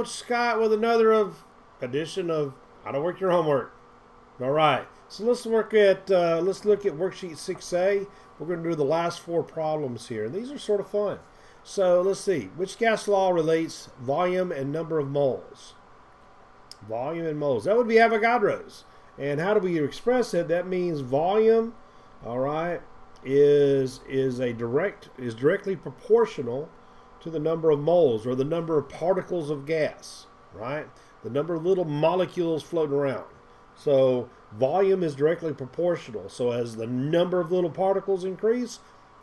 Coach Scott with another edition of How to Work Your Homework. All right, so let's look at worksheet 6A. We're going to do the last four problems here, and these are sort of fun. So let's see. Which gas law relates volume and number of moles? Volume and moles. That would be Avogadro's. And how do we express it? That means volume, all right, is directly proportional to the number of moles, or the number of particles of gas, right? The number of little molecules floating around. So volume is directly proportional. So as the number of little particles increase,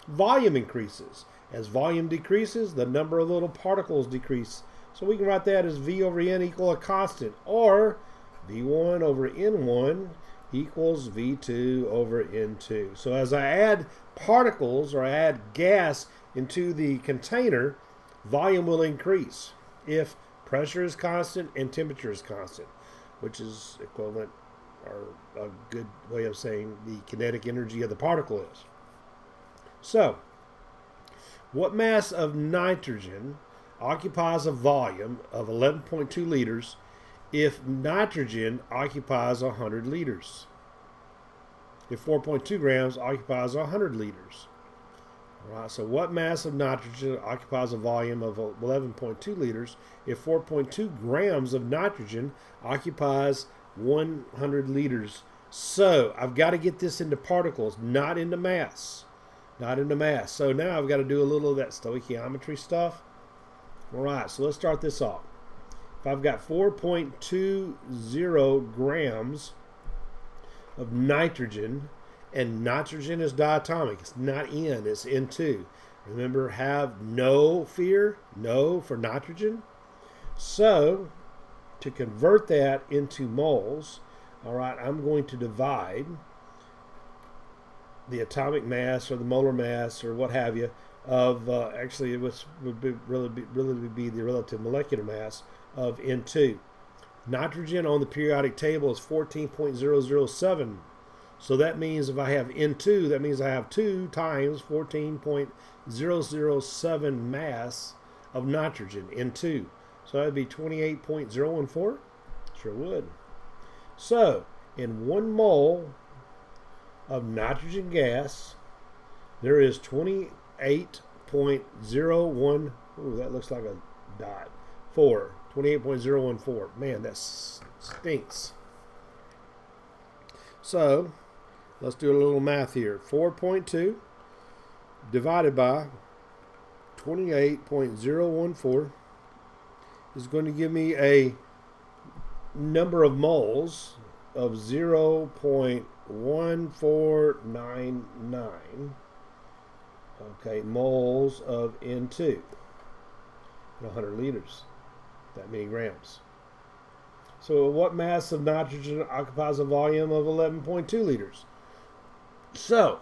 volume increases. As volume decreases, the number of little particles decrease. So we can write that as V over N equal a constant, or V1 over N1 equals V2 over N2. So as I add particles, or I add gas into the container, volume will increase if pressure is constant and temperature is constant, which is equivalent, or a good way of saying the kinetic energy of the particle is. So, what mass of nitrogen occupies a volume of 11.2 liters if nitrogen occupies 100 liters? If 4.2 grams occupies 100 liters. All right, so what mass of nitrogen occupies a volume of 11.2 liters if 4.2 grams of nitrogen occupies 100 liters? So I've got to get this into particles, not into mass. Not into mass. So now I've got to do a little of that stoichiometry stuff. All right, so let's start this off. If I've got 4.20 grams of nitrogen, and nitrogen is diatomic, it's not N, it's N2. Remember, have no fear, no for nitrogen. So to convert that into moles, all right, I'm going to divide the atomic mass or the molar mass or what have you of actually it would really be the relative molecular mass of N2. Nitrogen on the periodic table is 14.007. So that means if I have N2, that means I have 2 times 14.007 mass of nitrogen, N2. So that would be 28.014? Sure would. So in 1 mole of nitrogen gas, there is 28.01, ooh, that looks like a dot, 28.014. Man, that stinks. So let's do a little math here. 4.2 divided by 28.014 is going to give me a number of moles of 0.1499. Okay, moles of N2 in 100 liters. That many grams. So what mass of nitrogen occupies a volume of 11.2 liters? So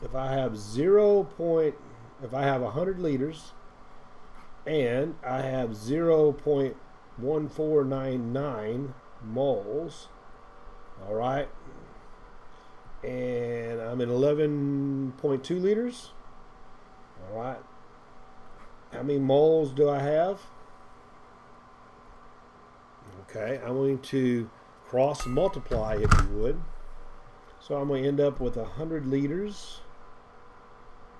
if I have if I have 100 liters and I have 0.1499 moles, all right, and I'm in 11.2 liters, all right, how many moles do I have? Okay, I'm going to cross multiply, if you would. So I'm going to end up with 100 liters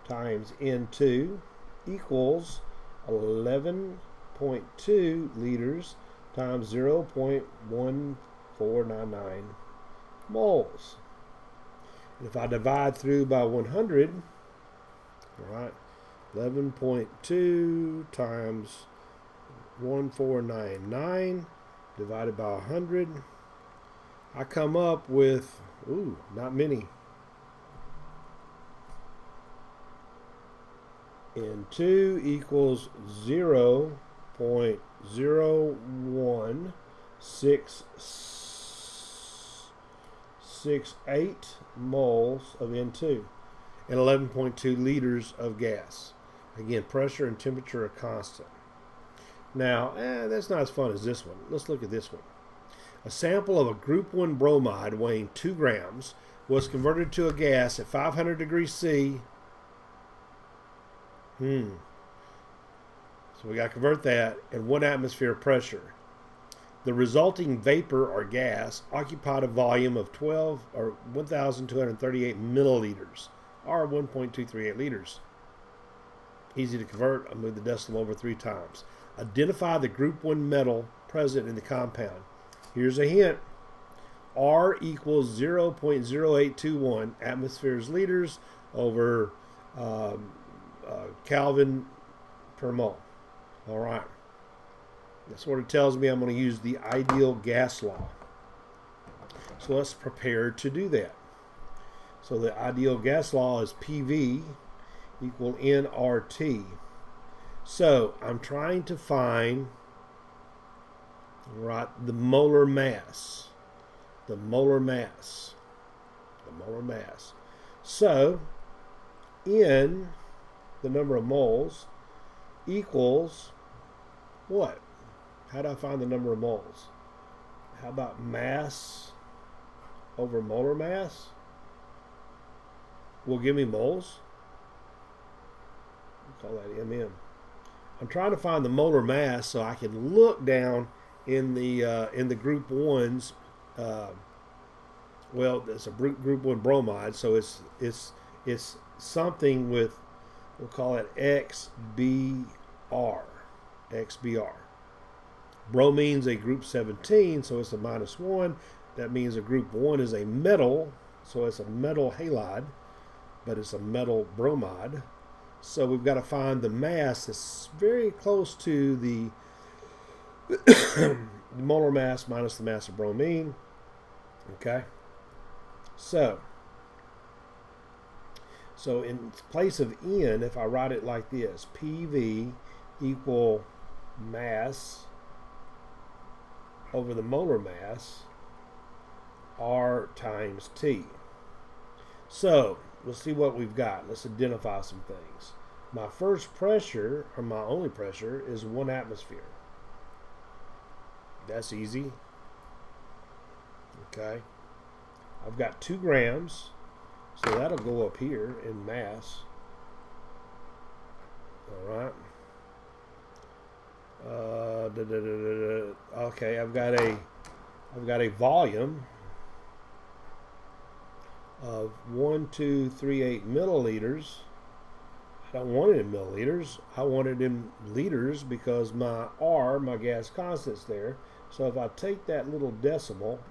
times N2 equals 11.2 liters times 0.1499 moles. And if I divide through by 100, all right, 11.2 times 1499 divided by 100, I come up with, ooh, not many. N2 equals 0.0168 moles of N2 and 11.2 liters of gas. Again, pressure and temperature are constant. Now, that's not as fun as this one. Let's look at this one. A sample of a group 1 bromide weighing 2 grams was converted to a gas at 500 degrees C. So we got to convert that in 1 atmosphere pressure. The resulting vapor or gas occupied a volume of 1,238 milliliters, or 1.238 liters. Easy to convert. I moved the decimal over 3 times. Identify the group 1 metal present in the compound. Here's a hint. R equals 0.0821 atmospheres liters over Kelvin per mole. All right. That's what it tells me. I'm going to use the ideal gas law. So let's prepare to do that. So the ideal gas law is PV equal nRT. So I'm trying to find the molar mass. The molar mass. So N, the number of moles, equals what? How do I find the number of moles? How about mass over molar mass? Will give me moles. We'll call that MM. I'm trying to find the molar mass so I can look down in the group 1's. Well, it's a group 1 bromide, so it's something with, we'll call it XBr. Bromine's a group 17, so it's a -1. That means a group 1 is a metal, so it's a metal halide, but it's a metal bromide. So we've got to find the mass that's very close to the molar mass minus the mass of bromine. Okay. So in place of N, if I write it like this, PV equal mass over the molar mass, R times T. So let's see what we've got. Let's identify some things. My first pressure, or my only pressure, is 1 atmosphere. That's easy. Okay. I've got 2 grams, so that'll go up here in mass. All right. Okay, I've got a volume of 1,238 milliliters. I don't want it in milliliters. I want it in liters because my R, my gas constant's there. So if I take that little decimal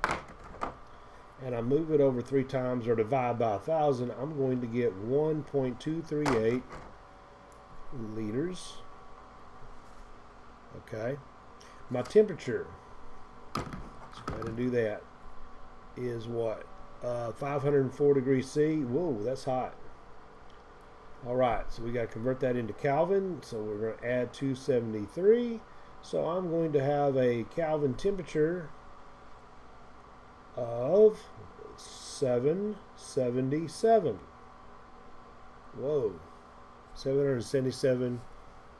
and I move it over 3 times or divide by 1,000, I'm going to get 1.238 liters. Okay. My temperature, let's go ahead and do that, is what? 504 degrees C. Whoa, that's hot. All right, so we got to convert that into Kelvin. So we're going to add 273. So I'm going to have a Kelvin temperature of 777. Whoa, 777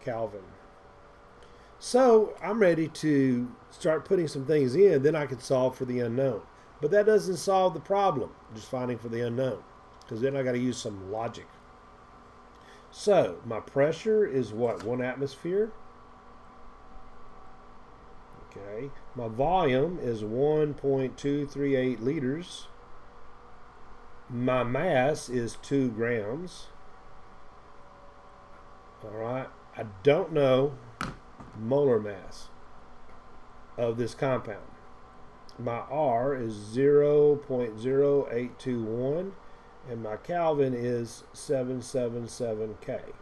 Kelvin. So I'm ready to start putting some things in, then I can solve for the unknown. But that doesn't solve the problem, just finding for the unknown, because then I got to use some logic. So my pressure is what? 1 atmosphere. Okay. My volume is 1.238 liters. My mass is 2 grams. All right. I don't know molar mass of this compound. My R is 0.0821 and my Kelvin is 777 K.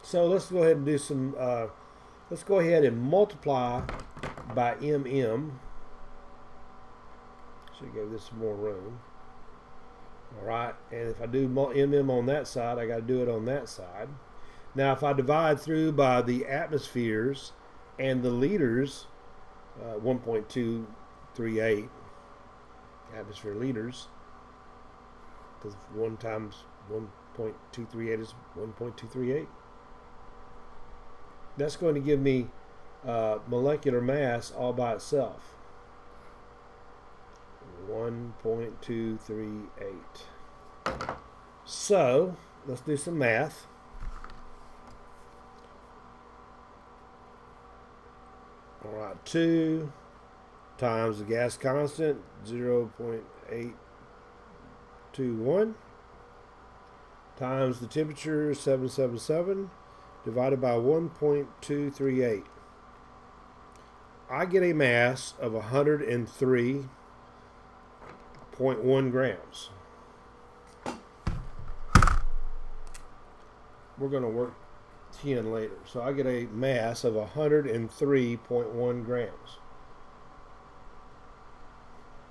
So let's go ahead and do some let's go ahead and multiply by MM. Should give this some more room. All right, and if I do MM on that side, I got to do it on that side. Now, if I divide through by the atmospheres and the liters, 1.238 atmosphere liters, because 1 times 1.238 is 1.238. That's going to give me molecular mass all by itself. 1.238. So let's do some math. All right, 2 times the gas constant, 0.821, times the temperature, 777, divided by 1.238. I get a mass of 103.1 grams. We're going to work 10 later. So I get a mass of 103.1 grams.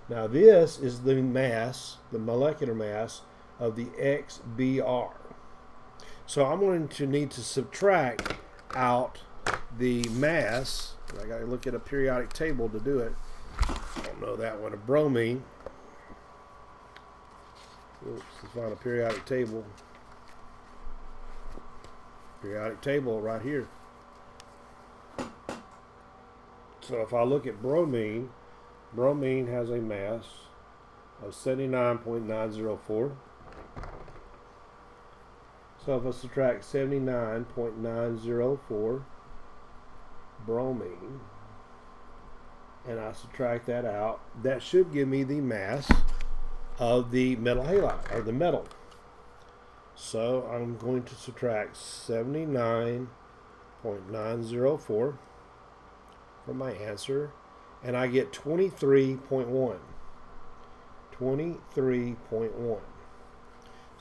Now this is the mass, the molecular mass of the XBR. So I'm going to need to subtract out the mass. I got to look at a periodic table to do it. I don't know that one. A bromine. Oops, let's find a periodic table. Periodic table right here. So if I look at bromine, bromine has a mass of 79.904. So if I subtract 79.904 bromine and I subtract that out, that should give me the mass of the metal halide, or the metal. So I'm going to subtract 79.904 from my answer, and I get 23.1. 23.1.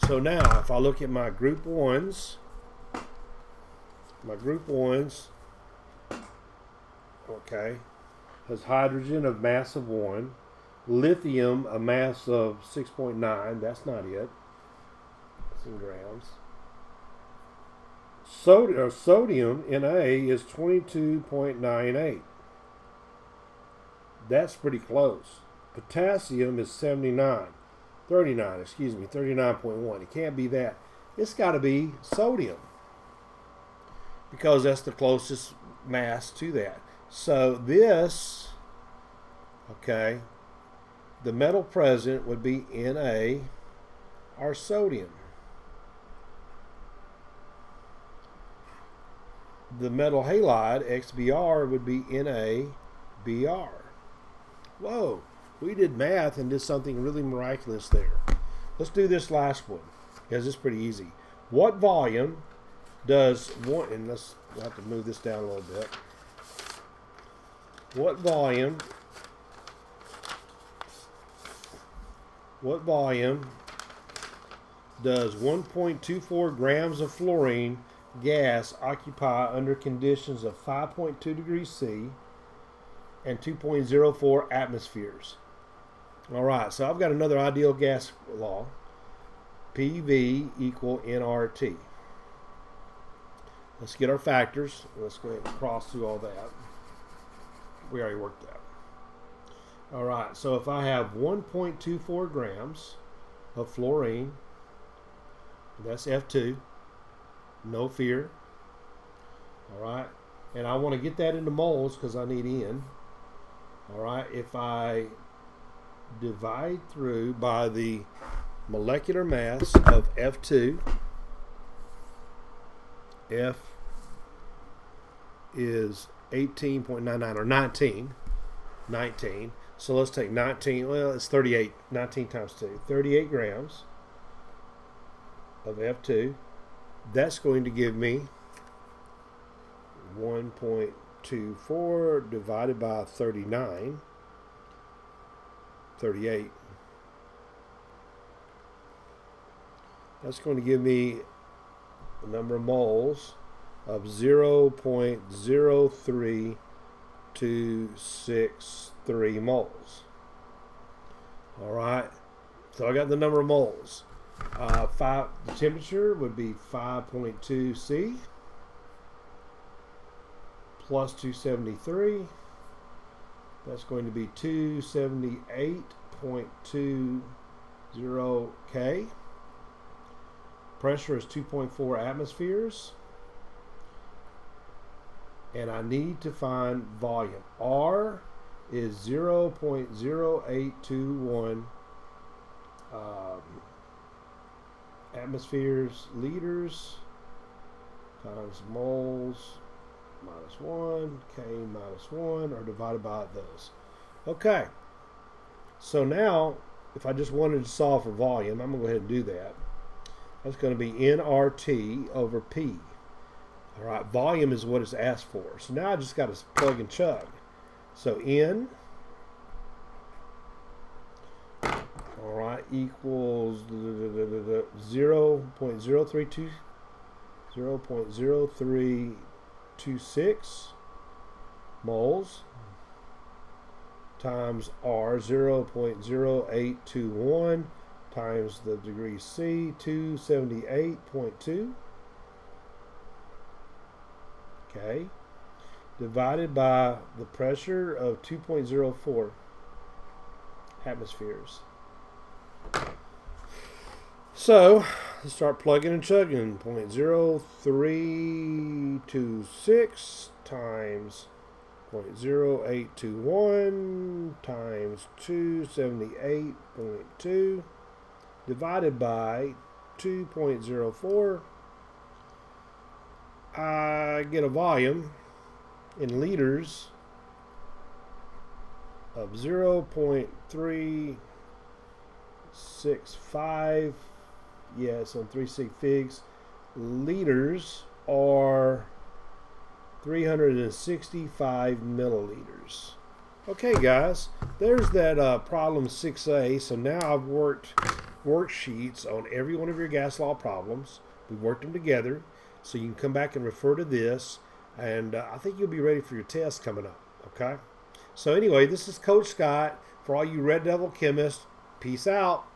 So now if I look at my group 1s, okay, has hydrogen of mass of 1, lithium a mass of 6.9, that's not it. In grams. Sodium Na is 22.98. That's pretty close. Potassium is 39.1. It can't be that. It's got to be sodium, because that's the closest mass to that. So this, okay, the metal present would be Na, or sodium. The metal halide, XBR, would be NaBr. Whoa, we did math and did something really miraculous there. Let's do this last one, because it's pretty easy. What volume does one, and we'll have to move this down a little bit. What volume does 1.24 grams of fluorine gas occupy under conditions of 5.2 degrees C and 2.04 atmospheres? All right, so I've got another ideal gas law. PV equal nRT. Let's get our factors. Let's go ahead and cross through all that. We already worked that. All right, so if I have 1.24 grams of fluorine, that's F2, no fear. All right, and I want to get that into moles because I need N. All right, if I divide through by the molecular mass of F2, F is 18.99 or 19. So let's take 19, well, it's 38. 19 times 2, 38 grams of F2. That's going to give me 1.24 divided by 38. That's going to give me the number of moles of 0.03263 moles. All right, so I got the number of moles. The temperature would be 5.2 C plus 273. That's going to be 278.20 K. Pressure is 2.4 atmospheres. And I need to find volume. R is 0.0821 atmospheres, liters times moles minus 1, K minus 1 are divided by those. Okay, so now if I just wanted to solve for volume, I'm going to go ahead and do that. That's going to be nRT over P. All right, volume is what it's asked for. So now I just got to plug and chug. So N, all right, equals 0.0326 moles times R, 0.0821 times the degree C, 278.2. Okay, divided by the pressure of 2.04 atmospheres. So let's start plugging and chugging. 0.0326 times 0.0821 times 278.2 divided by 2.04. I get a volume in liters of 0.365. Yes, on 3 figs. Liters are 365 milliliters. Okay, guys, there's that problem 6A. So now I've worked worksheets on every one of your gas law problems. We've worked them together, so you can come back and refer to this, and I think you'll be ready for your test coming up. Okay? So anyway, this is Coach Scott. For all you Red Devil chemists, peace out.